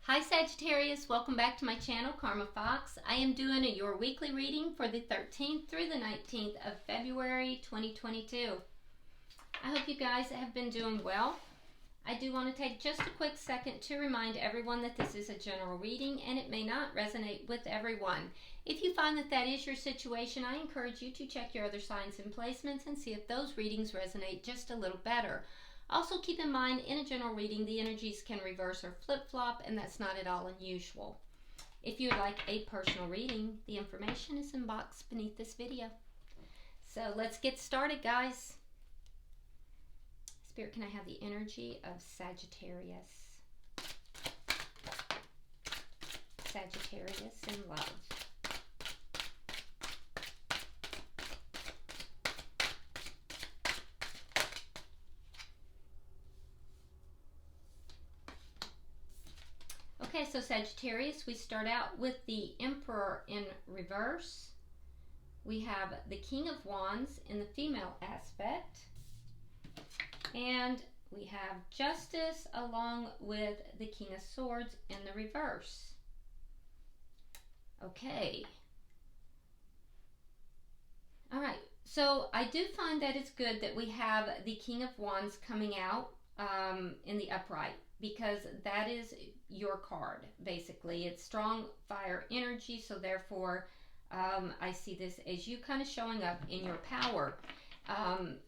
Hi Sagittarius, welcome back to my channel, Karma Fox. I am doing your weekly reading for the 13th through the 19th of February 2022. I hope you guys have been doing well. I do want to take just a quick second to remind everyone that this is a general reading and it may not resonate with everyone. If you find that that is your situation, I encourage you to check your other signs and placements and see if those readings resonate just a little better. Also keep in mind, in a general reading, the energies can reverse or flip-flop, and that's not at all unusual. If you would like a personal reading, the information is in box beneath this video. So let's get started, guys. Spirit, can I have the energy of Sagittarius? Sagittarius in love. Okay, so Sagittarius, we start out with the Emperor in reverse. We have the King of Wands in the female aspect. And we have Justice along with the King of Swords in the reverse. Okay. All right, so I do find that it's good that we have the King of Wands coming out in the upright, because that is your card, basically. It's strong fire energy, so therefore I see this as you kind of showing up in your power.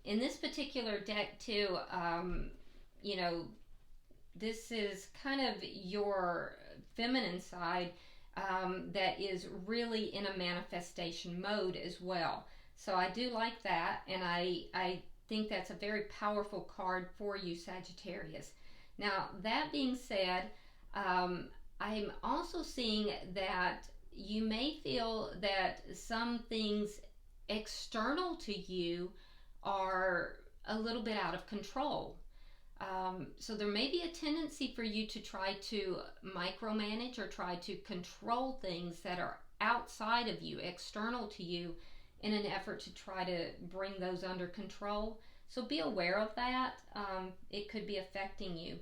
In this particular deck too, you know, this is kind of your feminine side that is really in a manifestation mode as well. So I do like that, and I think that's a very powerful card for you, Sagittarius. Now, that being said, I'm also seeing that you may feel that some things external to you are a little bit out of control. So there may be a tendency for you to try to micromanage or try to control things that are outside of you, external to you, in an effort to try to bring those under control. So be aware of that. It could be affecting you.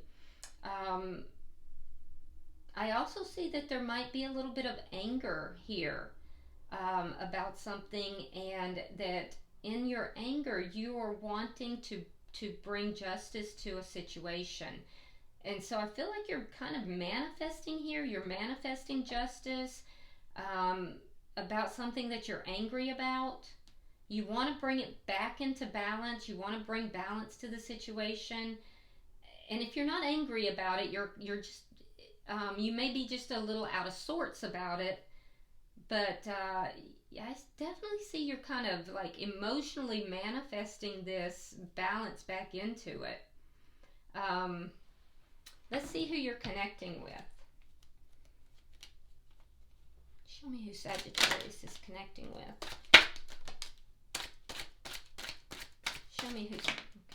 I also see that there might be a little bit of anger here about something, and that in your anger you are wanting to bring justice to a situation. And so I feel like you're kind of manifesting here. You're manifesting justice about something that you're angry about. You want to bring it back into balance. You want to bring balance to the situation. And if you're not angry about it, you're just you may be just a little out of sorts about it. But I definitely see you're kind of like emotionally manifesting this balance back into it. Let's see who you're connecting with. Show me who Sagittarius is connecting with. Show me who's,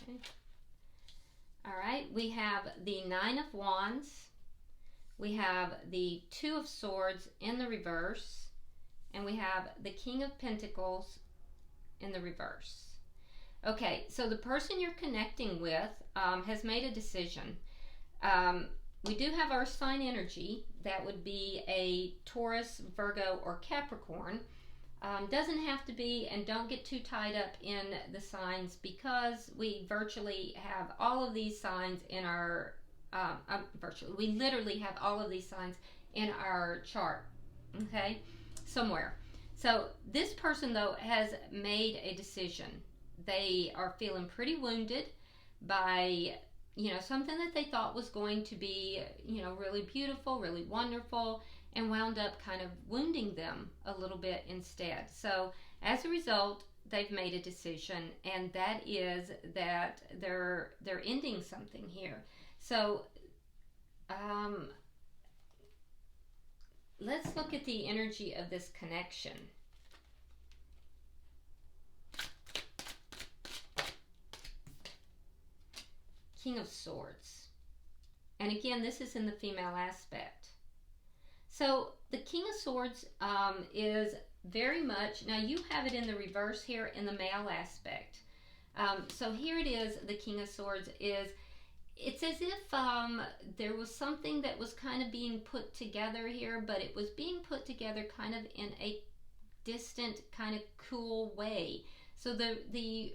okay. All right, we have the Nine of Wands. We have the Two of Swords in the reverse. And we have the King of Pentacles in the reverse. Okay, so the person you're connecting with has made a decision. We do have our sign energy. That would be a Taurus, Virgo, or Capricorn. Doesn't have to be, and don't get too tied up in the signs, because we virtually have all of these signs in our, we literally have all of these signs in our chart, okay, somewhere. So this person, though, has made a decision. They are feeling pretty wounded by, you know, something that they thought was going to be, you know, really beautiful, really wonderful, and wound up kind of wounding them a little bit instead. So as a result, they've made a decision, and that is that they're ending something here. So let's look at the energy of this connection. King of Swords. And again, this is in the female aspect. So the King of Swords is very much, now you have it in the reverse here in the male aspect. So here it is, the King of Swords is, it's as if there was something that was kind of being put together here, but it was being put together kind of in a distant, kind of cool way. So the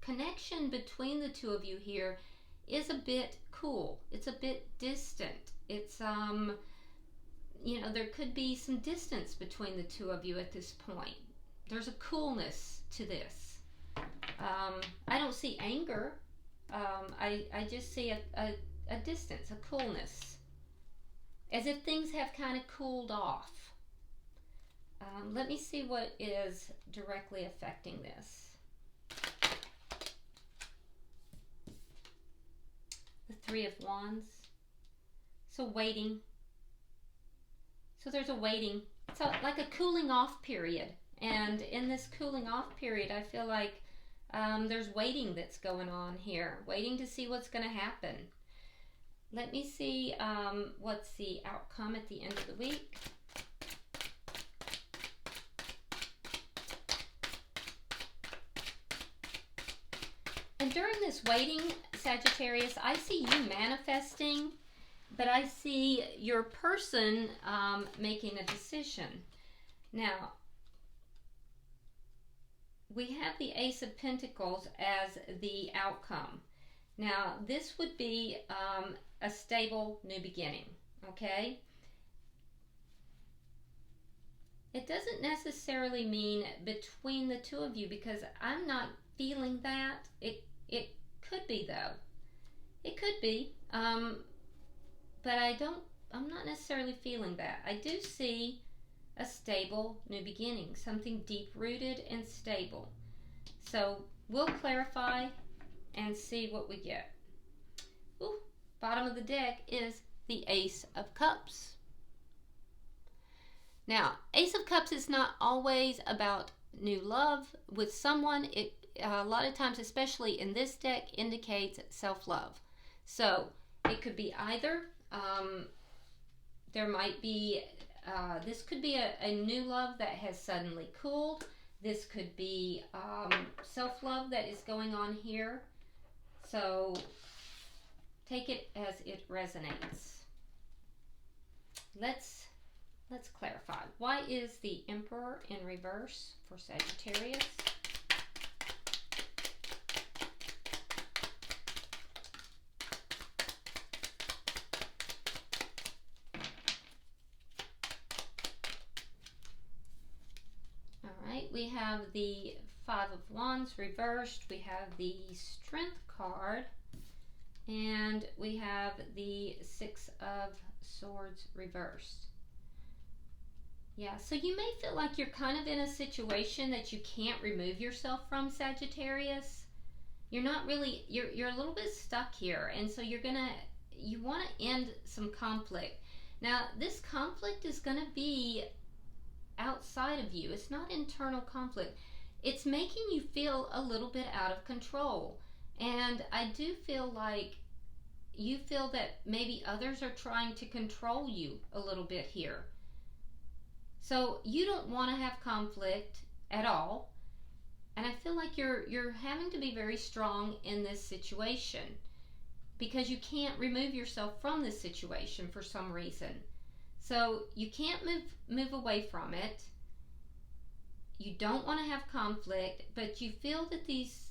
connection between the two of you here is a bit cool. It's a bit distant. It's there could be some distance between the two of you at this point. There's a coolness to this. I don't see anger. I just see a distance, a coolness, as if things have kind of cooled off. Let me see what is directly affecting this. The Three of Wands. So waiting. So there's a waiting. It's like a cooling off period. And in this cooling off period, I feel like there's waiting that's going on here. Waiting to see what's going to happen. Let me see what's the outcome at the end of the week. And during this waiting, Sagittarius, I see you manifesting, but I see your person making a decision. Now, we have the Ace of Pentacles as the outcome. Now, this would be a stable new beginning, okay? It doesn't necessarily mean between the two of you, because I'm not feeling that. It could be, though. It could be. But I'm not necessarily feeling that. I do see a stable new beginning, something deep-rooted and stable. So we'll clarify and see what we get. Ooh, bottom of the deck is the Ace of Cups. Now, Ace of Cups is not always about new love with someone. It a lot of times, especially in this deck, indicates self-love. So it could be either. There might be, this could be a new love that has suddenly cooled. This could be self-love that is going on here. So take it as it resonates. Let's clarify. Why is the Emperor in reverse for Sagittarius? We have the Five of Wands reversed, we have the Strength card, and we have the Six of Swords reversed. Yeah, so you may feel like you're kind of in a situation that you can't remove yourself from, Sagittarius. You're not really, you're a little bit stuck here, and so you want to end some conflict. Now, this conflict is going to be outside of you. It's not internal conflict. It's making you feel a little bit out of control. And I do feel like you feel that maybe others are trying to control you a little bit here. So you don't want to have conflict at all. And I feel like you're having to be very strong in this situation because you can't remove yourself from this situation for some reason. So you can't move away from it. You don't want to have conflict, but you feel that these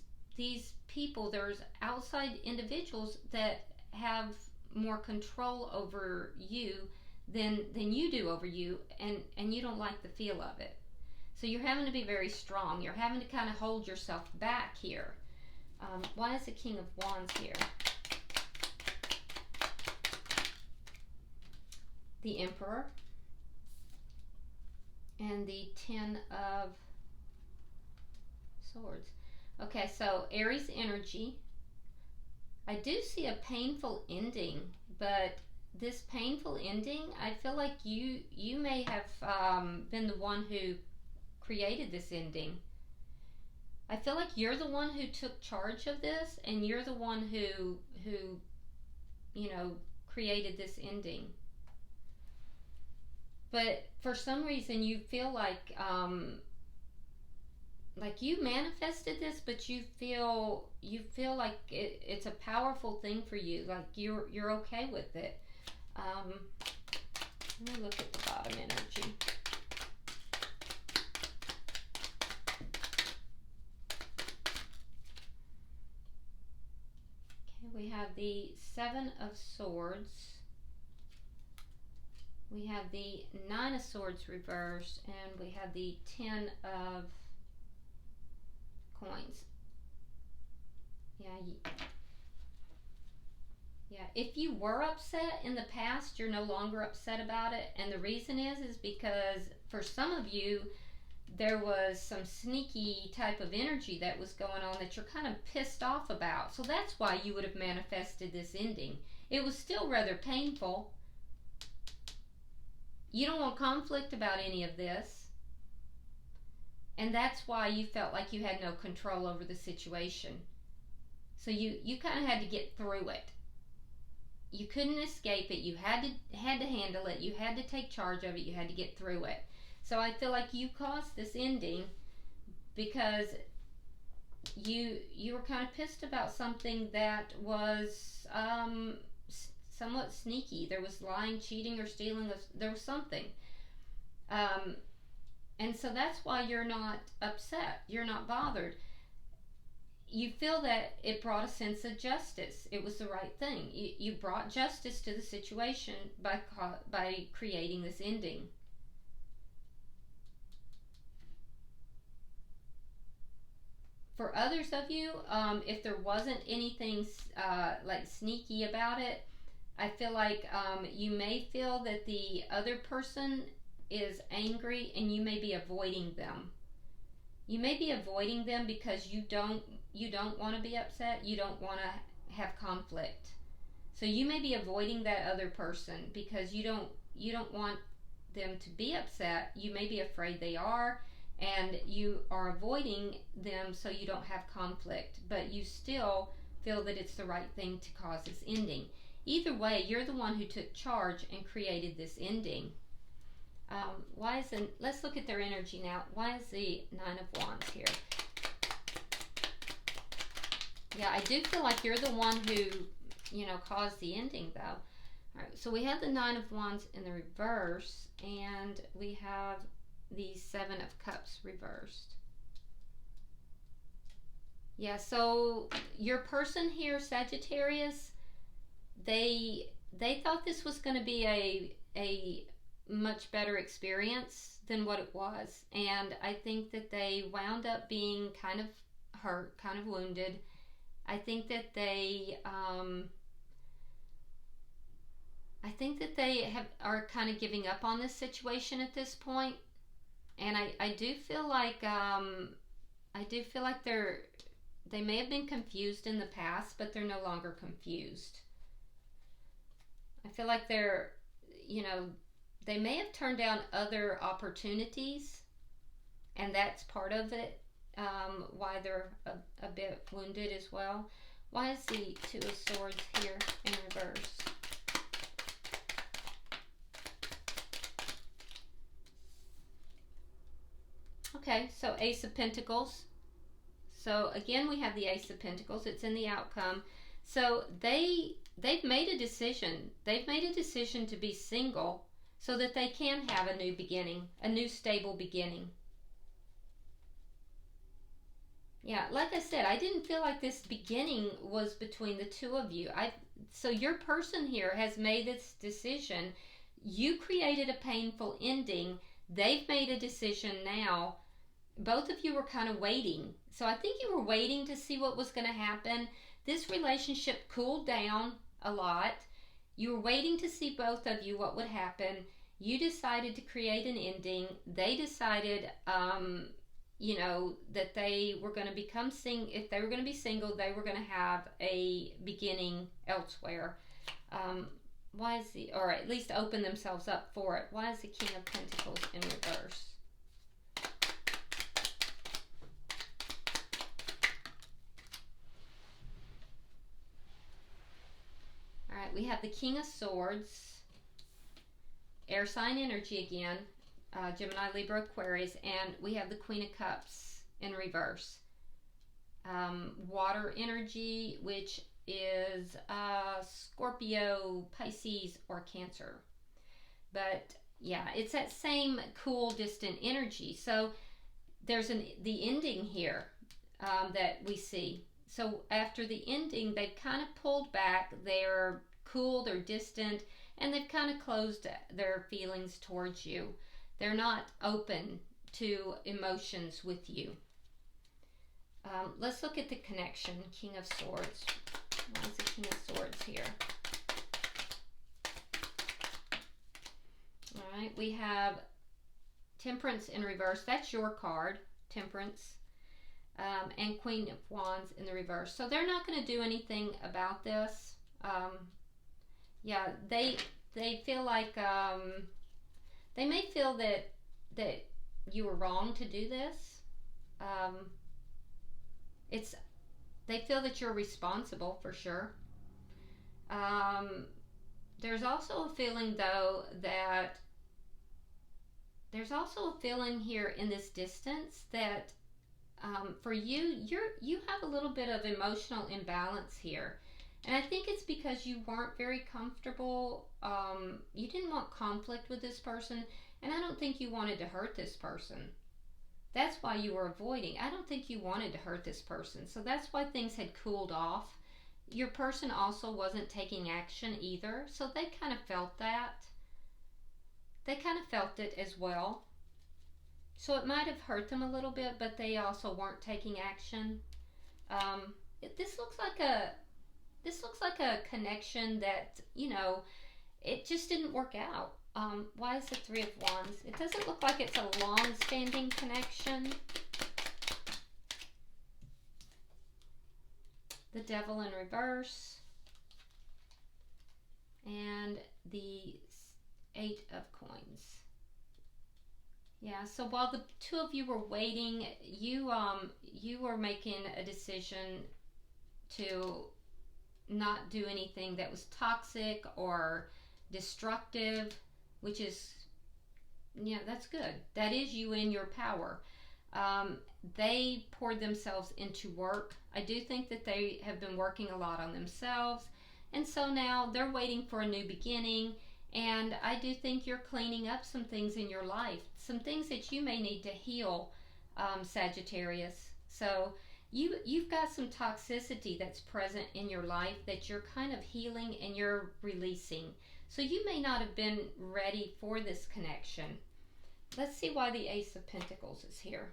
people, there's outside individuals that have more control over you than you do over you, and you don't like the feel of it. So you're having to be very strong. You're having to kind of hold yourself back here. Why is the King of Wands here? The Emperor, and the Ten of Swords. Okay, so Aries energy. I do see a painful ending, but this painful ending, I feel like you may have been the one who created this ending. I feel like you're the one who took charge of this, and you're the one who created this ending. But for some reason, you feel like like you manifested this, but you feel like it's a powerful thing for you. Like you're okay with it. Let me look at the bottom energy. Okay, we have the Seven of Swords. We have the Nine of Swords reversed, and we have the Ten of Coins. Yeah, if you were upset in the past, you're no longer upset about it. And the reason is because for some of you, there was some sneaky type of energy that was going on that you're kind of pissed off about. So that's why you would have manifested this ending. It was still rather painful. You don't want conflict about any of this. And that's why you felt like you had no control over the situation. So you kind of had to get through it. You couldn't escape it. You had to handle it. You had to take charge of it. You had to get through it. So I feel like you caused this ending because you were kind of pissed about something that was somewhat sneaky. There was lying, cheating, or stealing. There was something. And so that's why you're not upset. You're not bothered. You feel that it brought a sense of justice. It was the right thing. You brought justice to the situation by creating this ending. For others of you, if there wasn't anything like sneaky about it, I feel like you may feel that the other person is angry and you may be avoiding them. You may be avoiding them because you don't want to be upset. You don't want to have conflict. So you may be avoiding that other person because you don't want them to be upset. You may be afraid they are, and you are avoiding them so you don't have conflict, but you still feel that it's the right thing to cause this ending. Either way, you're the one who took charge and created this ending. Let's look at their energy now. Why is the Nine of Wands here? Yeah, I do feel like you're the one who, caused the ending, though. All right, so we have the Nine of Wands in the reverse, and we have the Seven of Cups reversed. Yeah, so your person here, Sagittarius, they thought this was going to be a much better experience than what it was, and I think that they wound up being kind of hurt, kind of wounded. I think that they are kind of giving up on this situation at this point, and I do feel like they may have been confused in the past, but they're no longer confused. I feel like they may have turned down other opportunities, and that's part of it, why they're a bit wounded as well. Why is the Two of Swords here in reverse? Okay, so Ace of Pentacles. So again, we have the Ace of Pentacles. It's in the outcome. So they've made a decision. They've made a decision to be single so that they can have a new beginning, a new stable beginning. Yeah, like I said, I didn't feel like this beginning was between the two of you. So your person here has made this decision. You created a painful ending. They've made a decision now. Both of you were kind of waiting. So I think you were waiting to see what was going to happen. This relationship cooled down a lot. You were waiting to see both of you what would happen. You decided to create an ending. They decided, that they were going to become single. If they were going to be single, they were going to have a beginning elsewhere. Or at least open themselves up for it. Why is the King of Pentacles in reverse? All right, we have the King of Swords, air sign energy again, Gemini, Libra, Aquarius, and we have the Queen of Cups in reverse. Water energy, which is Scorpio, Pisces, or Cancer. But yeah, it's that same cool, distant energy. So there's the ending here that we see. So after the ending, they've kind of pulled back. They're cool, they're distant, and they've kind of closed their feelings towards you. They're not open to emotions with you. Let's look at the connection. King of Swords. Why is the King of Swords here? All right, we have Temperance in reverse. That's your card, Temperance. And Queen of Wands in the reverse. So they're not going to do anything about this. Yeah, they feel like they may feel that you were wrong to do this. They feel that you're responsible for sure. There's also a feeling though that there's also a feeling here in this distance that for you, you have a little bit of emotional imbalance here. And I think it's because you weren't very comfortable. You didn't want conflict with this person, and I don't think you wanted to hurt this person. That's why you were avoiding. I don't think you wanted to hurt this person. So that's why things had cooled off. Your person also wasn't taking action either. So they kind of felt that. They kind of felt it as well. So it might have hurt them a little bit, but they also weren't taking action. This looks like a connection that, you know, it just didn't work out. Why is the Three of Wands? It doesn't look like it's a long-standing connection. The Devil in reverse. And the Eight of Coins. Yeah, so while the two of you were waiting, you were making a decision to not do anything that was toxic or destructive, which is, yeah, that's good. That is you in your power. They poured themselves into work. I do think that they have been working a lot on themselves, and so now they're waiting for a new beginning. And I do think you're cleaning up some things in your life, some things that you may need to heal, Sagittarius. So you've got some toxicity that's present in your life that you're kind of healing and you're releasing. So you may not have been ready for this connection. Let's see why the Ace of Pentacles is here.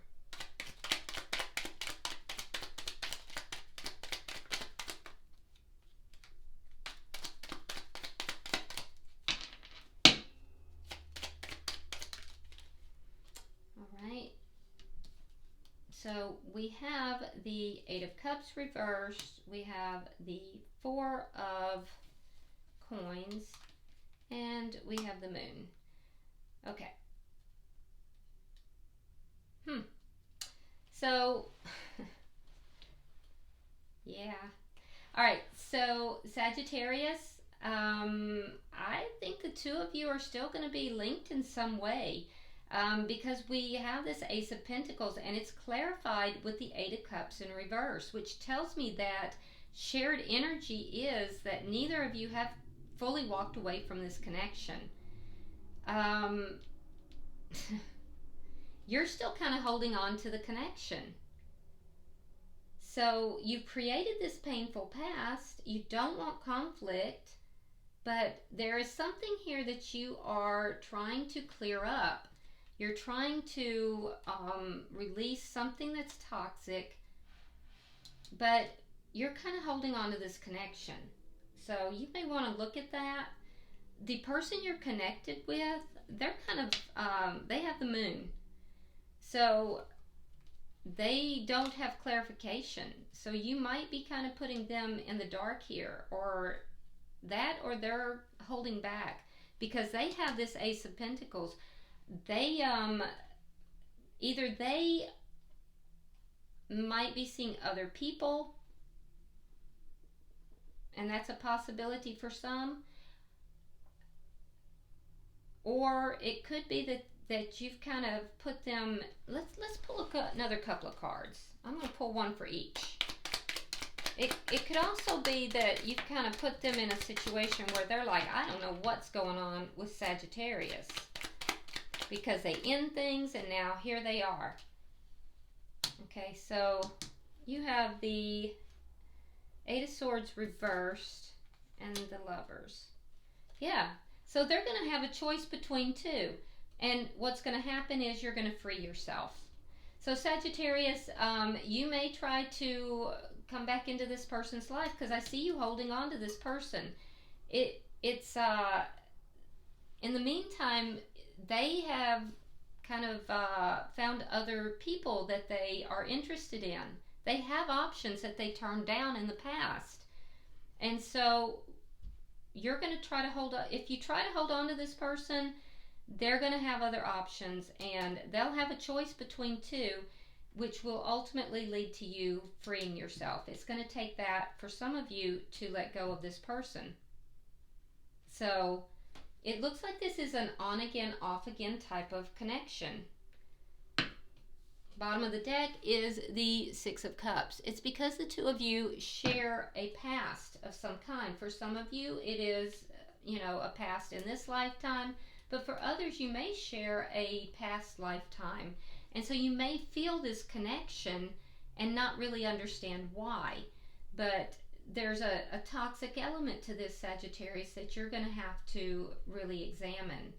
So we have the Eight of Cups reversed, we have the Four of Coins, and we have the Moon. Okay. So, yeah. All right, so Sagittarius, I think the two of you are still going to be linked in some way. Because we have this Ace of Pentacles and it's clarified with the Eight of Cups in reverse, which tells me that shared energy is that neither of you have fully walked away from this connection. You're still kind of holding on to the connection. So you've created this painful past. You don't want conflict, but there is something here that you are trying to clear up. You're trying to release something that's toxic, but you're kind of holding on to this connection. So you may want to look at that. The person you're connected with, they're kind of, they have the Moon. So they don't have clarification. So you might be kind of putting them in the dark here, or they're holding back because they have this Ace of Pentacles. They either they might be seeing other people, and that's a possibility for some, or it could be that you've kind of put them. Let's pull another couple of cards. I'm going to pull one for each. It could also be that you've kind of put them in a situation where they're like, I don't know what's going on with Sagittarius, because they end things and now here they are. Okay, so you have the Eight of Swords reversed and the Lovers. Yeah, so they're going to have a choice between two. And what's going to happen is you're going to free yourself. So Sagittarius, you may try to come back into this person's life, because I see you holding on to this person. It's in the meantime, they have kind of found other people that they are interested in. They have options that they turned down in the past. And so you're going to try to hold on. If you try to hold on to this person, they're going to have other options, and they'll have a choice between two, which will ultimately lead to you freeing yourself. It's going to take that for some of you to let go of this person. So it looks like this is an on again, off again type of connection. Bottom of the deck is the Six of Cups. It's because the two of you share a past of some kind. For some of you, it is, a past in this lifetime. But for others, you may share a past lifetime. And so you may feel this connection and not really understand why. But there's a toxic element to this, Sagittarius, that you're going to have to really examine.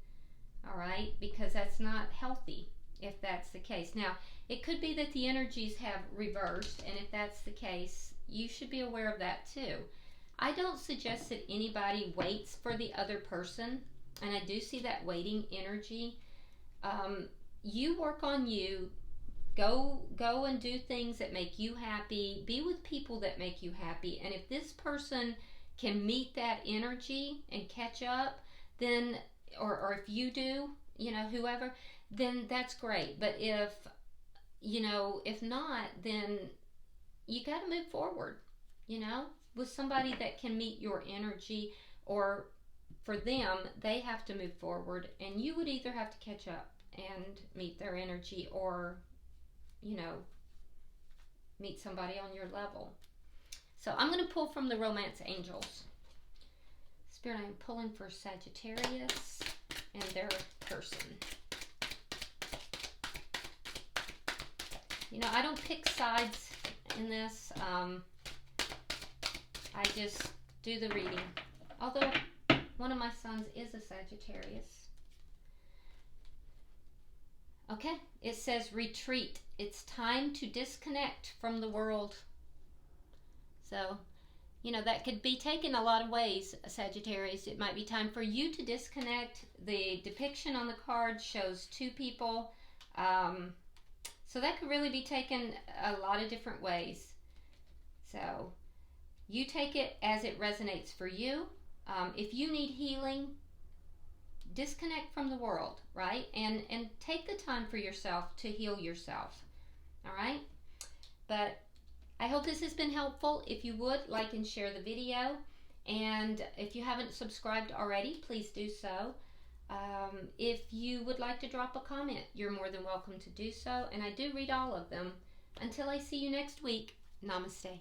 All right? Because that's not healthy if that's the case. Now, it could be that the energies have reversed. And if that's the case, you should be aware of that too. I don't suggest that anybody waits for the other person. And I do see that waiting energy. You work on you. Go and do things that make you happy. Be with people that make you happy. And if this person can meet that energy and catch up, then, or if you do, whoever, then that's great. But if not, then you got to move forward, with somebody that can meet your energy, or for them, they have to move forward, and you would either have to catch up and meet their energy, or, meet somebody on your level. So I'm going to pull from the Romance Angels. Spirit, I'm pulling for Sagittarius and their person. I don't pick sides in this. I just do the reading. Although one of my sons is a Sagittarius. Okay, it says retreat. It's time to disconnect from the world. So, that could be taken a lot of ways, Sagittarius. It might be time for you to disconnect. The depiction on the card shows two people. So that could really be taken a lot of different ways. So you take it as it resonates for you. If you need healing, disconnect from the world, right? And take the time for yourself to heal yourself. All right? But I hope this has been helpful. If you would, like and share the video. And if you haven't subscribed already, please do so. If you would like to drop a comment, you're more than welcome to do so. And I do read all of them. Until I see you next week, namaste.